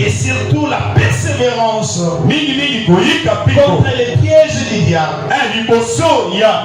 Et surtout la persévérance contre les pièges du diable.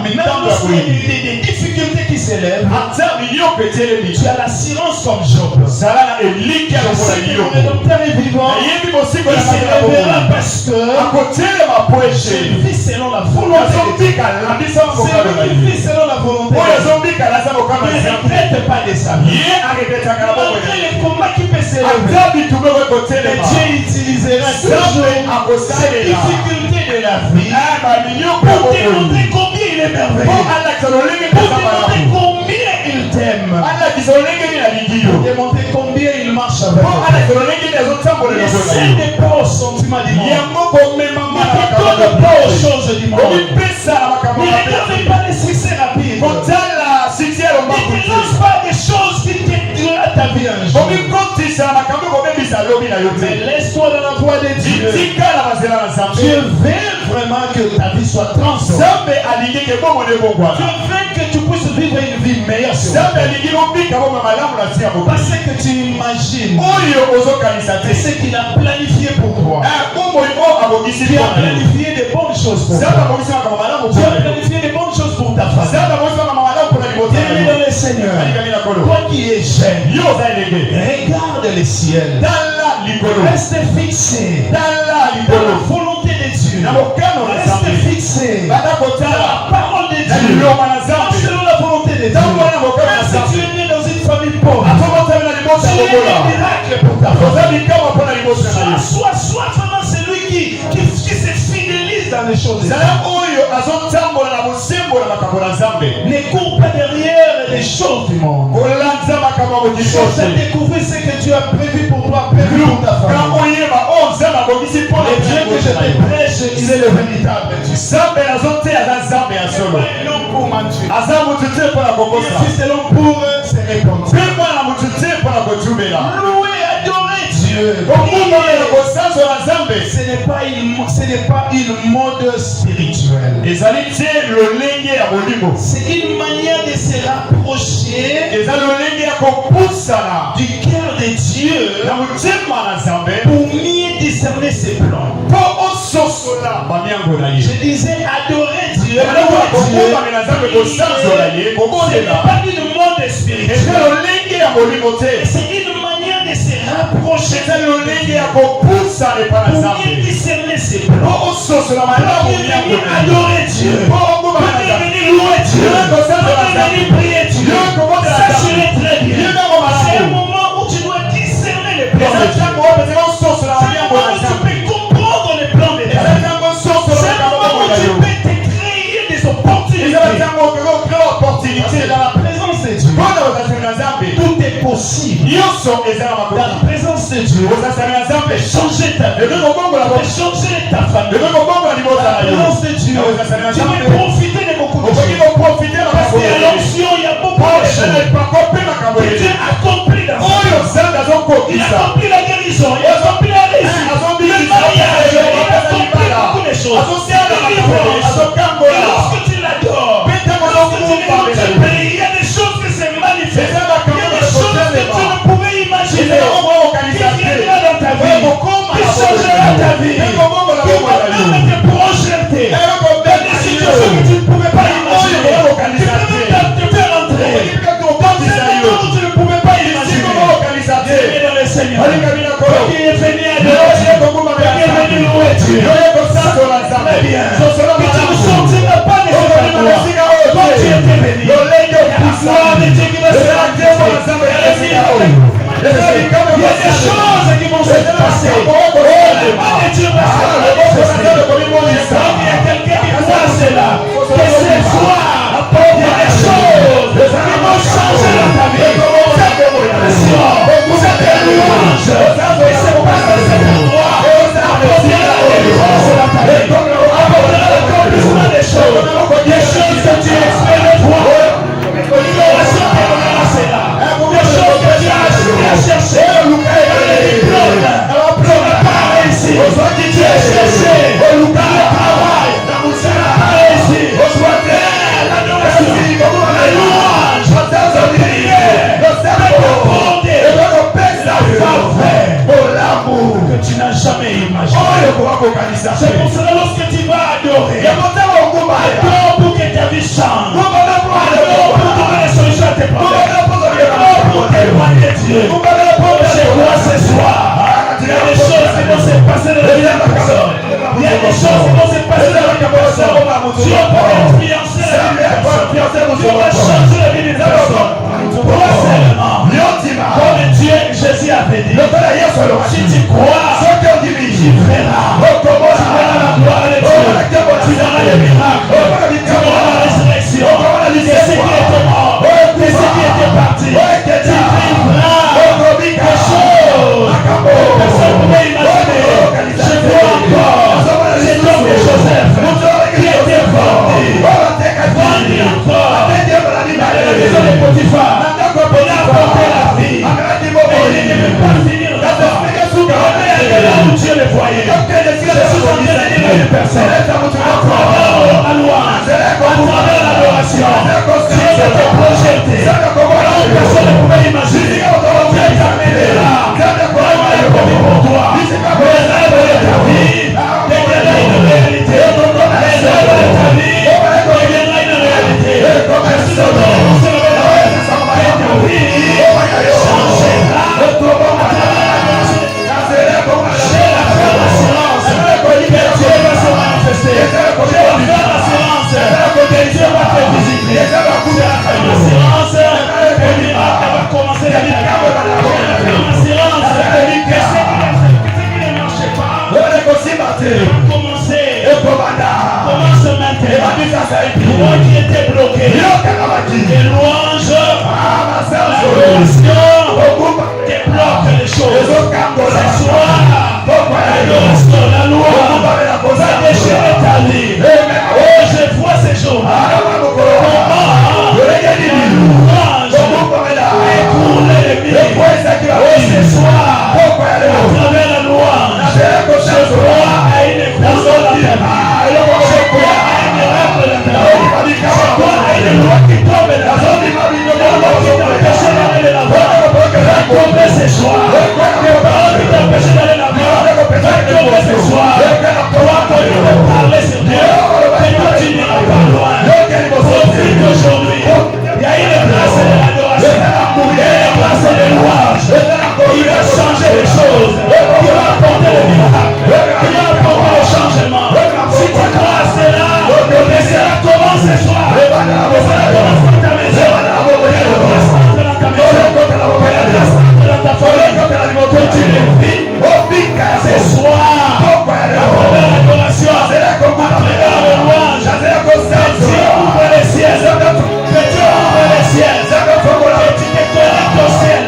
Maintenant, lorsqu'il y a des difficultés qui s'élèvent, tu as l'assurance comme Job. Je sais que le Rédempteur est vivant. Il s'élèvera parce que je vis selon la volonté de Dieu. C'est lui qui vit selon la volonté de Dieu. Ne regrette pas de sa vie. Malgré les combats qui peuvent s'élever, Dieu utilisera toujours cette difficulté de la vie pour démontrer combien il est merveilleux, pour démontrer combien il t'aime, pour démontrer combien il marche avec toi. Ne cède pas aux sentiments du monde. Ne t'étonne pas aux choses du monde. Ne regarde pas les succès rapides. Ne te lance pas des choses qui t'aidera ta vie un jour. Mais laisse-toi dans la voie de Dieu. Dieu veut vraiment que ta vie soit transformée. Dieu veut que tu puisses vivre une vie meilleure sur toi. Parce que tu imagines ce qu'il a planifié pour toi. Tu as planifié de bonnes choses pour toi. Tu as planifié de bonnes choses pour ta famille. Bien-aimé dans le Seigneur, toi qui es jeune, regarde le ciel. Reste fixé dans la volonté de Dieu. Reste fixé dans la parole de Dieu. Selon la volonté de Dieu. Même si tu es né dans une famille pauvre, tu es un miracle pour ta famille. Sois vraiment celui qui se fidélise dans les choses de Dieu. Ne cours pas derrière les choses du monde. Cherche à découvrir ce que Dieu a prévu pour toi, prévu pour ta famille. Le Dieu que je te prêche, il est le véritable Dieu. C'est l'homme pour mentir. C'est l'homme pour se répondre. Louer, adorer Dieu. Ce n'est pas une mode spirituelle. C'est une manière de se rapprocher du cœur de Dieu pour mieux discerner ses plans. Je disais adorer Dieu. Ce n'est pas une mode spirituelle. C'est une manière de se rapprocher pour mieux discerner ses plans. Adorer Dieu. Venir louer Dieu. Venir prier Dieu. Ça serait très bien. C'est un moment où tu dois discerner les plans de Dieu. C'est un moment où tu peux comprendre les plans de Dieu. C'est un moment où tu peux te créer des opportunités. Dans la présence de Dieu, tout est possible. Dans la présence de Dieu, changer ta vie, changer ta famille. Dans la présence de Dieu, tu peux profiter de beaucoup de choses. Parce que l'onction, il y a beaucoup de choses. Dieu accomplit dans sa vie. Il accomplit la guérison, il accomplit la réussite, le mariage, il accomplit beaucoup de choses. C'est la délivrance. Et lorsque tu l'adores, lorsque tu le pays, il y a des choses qui se manifestent. Il y a des choses que tu ne pouvais imaginer. Qui viendra dans ta vie, qui changera ta vie, qui va même te projeter dans des situations que tu ne pouvais pas imaginer. Qui peut même te faire entrer dans des endroits où tu ne pouvais pas imaginer. Bienvenue dans le Seigneur. Qui est venu adorer Dieu, qui est venu louer Dieu. Très bien. Que tu ne sortiras pas de cet endroit quand tu étais béni. Il y a la gloire de Dieu qui va se manifester. Il y a des choses qui vont se passer. La main de Dieu va se manifester. Il y a quelqu'un qui croit cela. Que ce soir, il y a des choses qui vont changer dans ta vie. Vous êtes des nations, vous êtes des louanges. Et c'est parce que cet endroit apportera la délivrance dans ta vie. Apportera l'accomplissement des choses. Des choses que tu espérais voir. L'innovation qui donnera cela. Des choses que tu as cherché. Les diplômes. Tu n'as pas réussi. Tu as cherché. Dans le travail. tes problèmes. Pour témoigner Dieu. Je crois ce soir. Il y a des choses qui vont se passer dans la vie de la personne. Il y a des choses qui vont se passer dans la vie de la personne. Dieu peut influencer la vie de la personne. Dieu va changer la vie de la personne. Crois seulement. Comme Dieu, Jésus avait dit. Si tu crois, tu verras. Tu verras la gloire de Dieu. Tu verras les miracles. Tu verras la résurrection. Et ce qui était mort. Et ce qui était parti. Tu vivras des choses. Personne ne pouvait imaginer. Je vois encore cet homme de Joseph qui était vendu encore dans la maison de Potiphar. Il a porté la vie. Et il ne veut pas finir là-bas. Là où Dieu le voyait. Jésus s'en tenait une personne. À travers la louange, à travers l'adoration, Dieu était projeté. Là où personne ne pouvait imaginer. Dieu t'amène là. Pour toi, les rêves de ta vie deviendront une réalité. Les rêves de ta vie deviendront une réalité. Je suis dans ton et ta vie changera. J'ai la ferme assurance que Dieu va se manifester. J'ai la ferme assurance que Dieu va te visiter. J'ai la ferme assurance que le miracle va commencer à vivre. J'ai la ferme assurance que ce qui ne marchait pas va commencer. Commence maintenant. Toi qui étais bloqué. Les louanges, l'adoration débloque les choses. Ce soir, l'adoration, la louange va déchirer ta vie. Oh, je vois ces jours. Comment la louange écoule l'ennemi. Oh, ce soir, à travers la louange, je crois à une éclosion dans ta vie. Je crois à un miracle dans ta vie. Je crois à une loi qui tombe dans ta vie. La loi qui t'empêche d'aller de l'avant va tomber ce soir. Les paroles qui t'empêchent d'aller de l'avant va tomber ce soir. Toi, continue de parler sur Dieu. Et toi, tu n'iras pas loin. Profite aujourd'hui. Il y a une place de l'adoration. Il y a une place de louange. Il va changer les choses. Il va apporter le miracle. Il va apporter le changement. Si tu crois à cela, cela commence ce soir. Cela commence dans ta maison. Cela commence dans ta maison. Cela commence dans ta famille. Que tu le vis. Ce soir, à travers l'adoration, à travers la louange, que Dieu ouvre les ciels. Que Dieu ouvre les ciels. Que tu te connectes au ciel.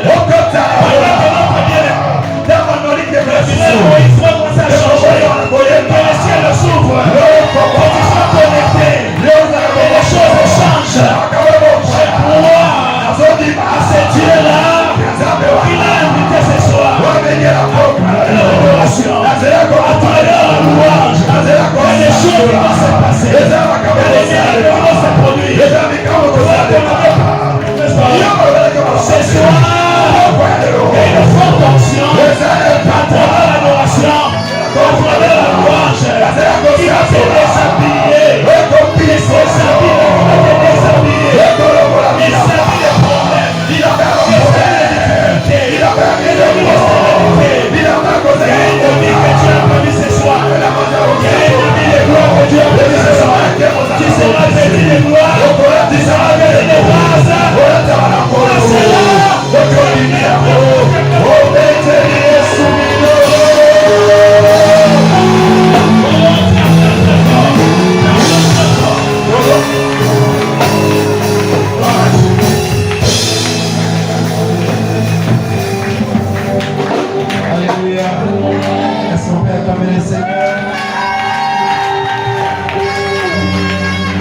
Moïse va commencer à changer. Que le ciel s'ouvre. Que tu sois connecté. Que les choses changent. Je crois à ce Dieu-là qui l'a invité ce soir. À l'adoration, à travers la louange, il y a des choses qui vont se passer. Il y a des miracles qui vont se produire. Ce soir, il y a une forte onction à travers l'adoration, à travers la louange, qui va te déshabiller. Il s'habille, il va te déshabiller. Il s'habille des problèmes. Il s'habille des difficultés. Il s'habille des difficultés. Il y a une vie que Dieu a prévu ce soir. Il y a une vie de gloire que Dieu a prévu ce soir. Tu seras béni de gloire. Tu seras béni de grâce. C'est là. Alléluia. Est-ce qu'on peut acclamer le Seigneur?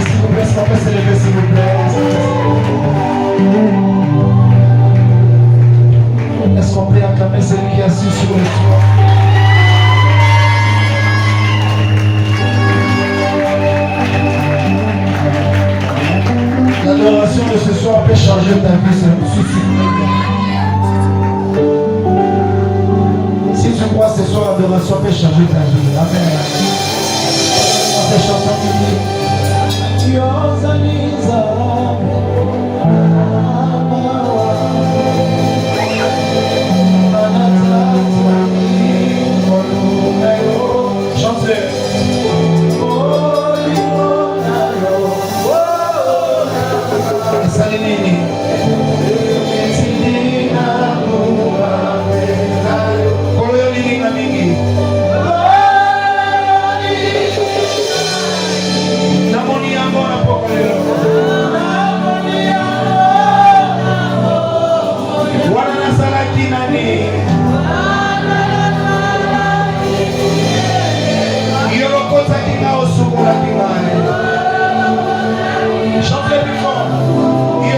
S'il vous plaît, est-ce qu'on peut s'élever, s'il vous plaît? Est-ce qu'on peut acclamer celui qui est assis sur le toit? L'adoration de ce soir peut changer ta vie, c'est suffit. Si tu crois ce soir, l'adoration peut changer ta vie. Amen. On fait chanter. Yoza Niza